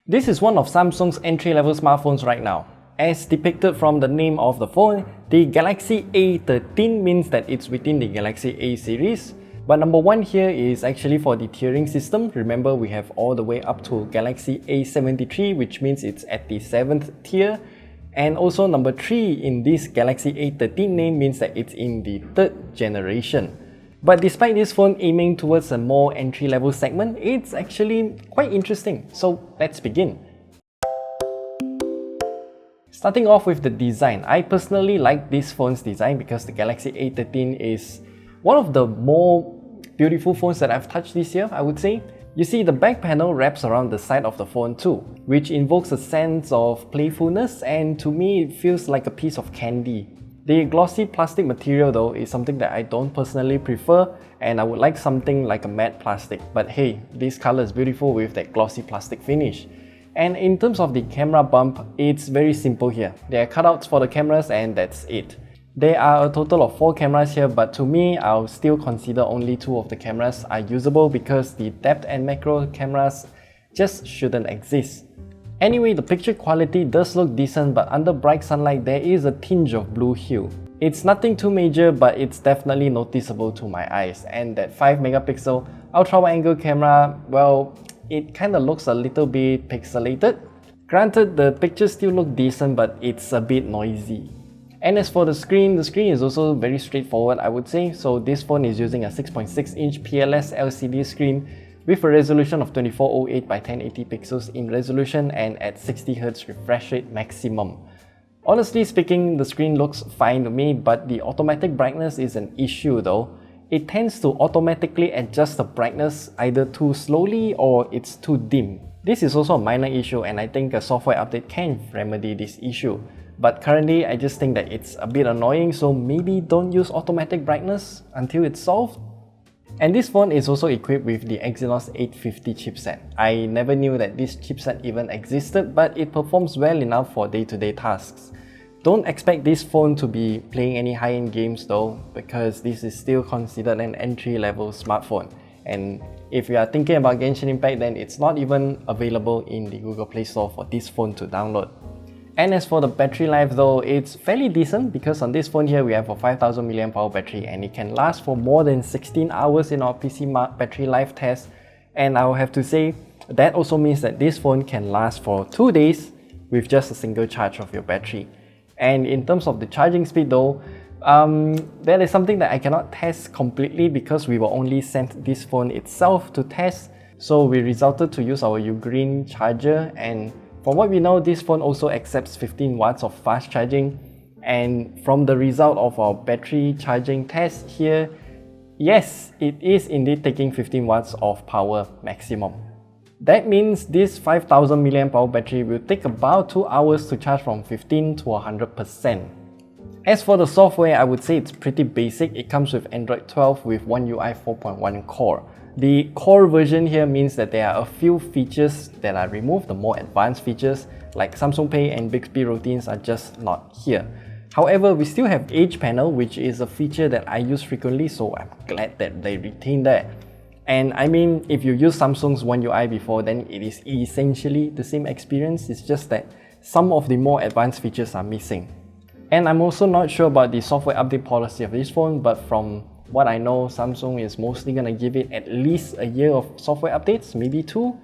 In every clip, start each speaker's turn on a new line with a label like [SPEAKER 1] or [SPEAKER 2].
[SPEAKER 1] This is one of Samsung's entry-level smartphones right now. As depicted from the name of the phone, the Galaxy A13 means that it's within the Galaxy A series. But number 1 here is actually for the tiering system. Remember, we have all the way up to Galaxy A73, which means it's at the 7th tier. And also number 3 in this Galaxy A13 name means that it's in the 3rd generation. But despite this phone aiming towards a more entry-level segment, it's actually quite interesting. So let's begin. Starting off with the design, I personally like this phone's design because the Galaxy A13 is one of the more beautiful phones that I've touched this year, I would say. You see, the back panel wraps around the side of the phone too, which invokes a sense of playfulness, and to me it feels like a piece of candy. The glossy plastic material though is something that I don't personally prefer, and I would like something like a matte plastic. But hey, this color is beautiful with that glossy plastic finish. And in terms of the camera bump, it's very simple here. There are cutouts for the cameras and that's it. There are a total of 4 cameras here, but to me, I'll still consider only 2 of the cameras are usable because the depth and macro cameras just shouldn't exist. Anyway, the picture quality does look decent, but under bright sunlight there is a tinge of blue hue. It's nothing too major, but it's definitely noticeable to my eyes. And that 5 megapixel ultra wide angle camera, well, it kinda looks a little bit pixelated. Granted, the pictures still look decent, but it's a bit noisy. And as for the screen is also very straightforward, I would say. So this phone is using a 6.6-inch PLS LCD screen with a resolution of 2408 by 1080 pixels in resolution and at 60Hz refresh rate maximum. Honestly speaking, the screen looks fine to me, but the automatic brightness is an issue though. It tends to automatically adjust the brightness either too slowly or it's too dim. This is also a minor issue, and I think a software update can remedy this issue. But currently, I just think that it's a bit annoying, so maybe don't use automatic brightness until it's solved. And this phone is also equipped with the Exynos 850 chipset. I never knew that this chipset even existed, but it performs well enough for day-to-day tasks. Don't expect this phone to be playing any high-end games though, because this is still considered an entry-level smartphone. And if you are thinking about Genshin Impact, then it's not even available in the Google Play Store for this phone to download. And as for the battery life though, it's fairly decent because on this phone here we have a 5000 mAh battery and it can last for more than 16 hours in our PC battery life test. And I'll have to say, that also means that this phone can last for 2 days with just a single charge of your battery. And in terms of the charging speed though, that is something that I cannot test completely because we were only sent this phone itself to test. So we resulted to use our Ugreen charger, and from what we know, this phone also accepts 15 watts of fast charging. And from the result of our battery charging test here, yes, it is indeed taking 15 watts of power maximum. That means this 5000 mAh battery will take about 2 hours to charge from 15 to 100%. As for the software, I would say it's pretty basic. It comes with Android 12 with One UI 4.1 Core. The core version here means that there are a few features that are removed. The more advanced features like Samsung Pay and Bixby routines are just not here. However, we still have Edge Panel, which is a feature that I use frequently, so I'm glad that they retain that. And I mean, if you use Samsung's One UI before, then it is essentially the same experience. It's just that some of the more advanced features are missing. And I'm also not sure about the software update policy of this phone, but from what I know, Samsung is mostly gonna give it at least a year of software updates, maybe 2.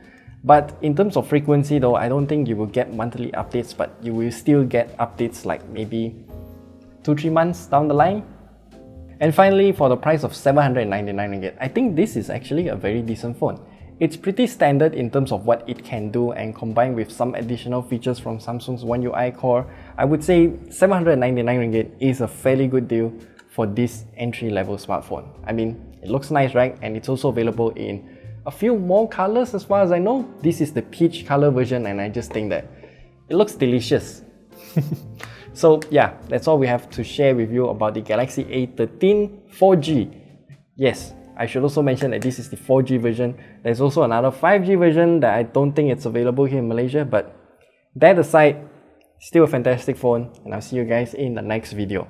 [SPEAKER 1] But in terms of frequency though, I don't think you will get monthly updates, but you will still get updates like maybe 2-3 months down the line. And finally, for the price of 799 ringgit, I think this is actually a very decent phone. It's pretty standard in terms of what it can do, and combined with some additional features from Samsung's One UI Core, I would say 799 ringgit is a fairly good deal for this entry-level smartphone. I mean, it looks nice, right? And it's also available in a few more colors as far as I know. This is the peach color version, and I just think that it looks delicious. So yeah, that's all we have to share with you about the Galaxy A13 4G. Yes, I should also mention that this is the 4G version. There's also another 5G version that I don't think it's available here in Malaysia, but that aside, still a fantastic phone, and I'll see you guys in the next video.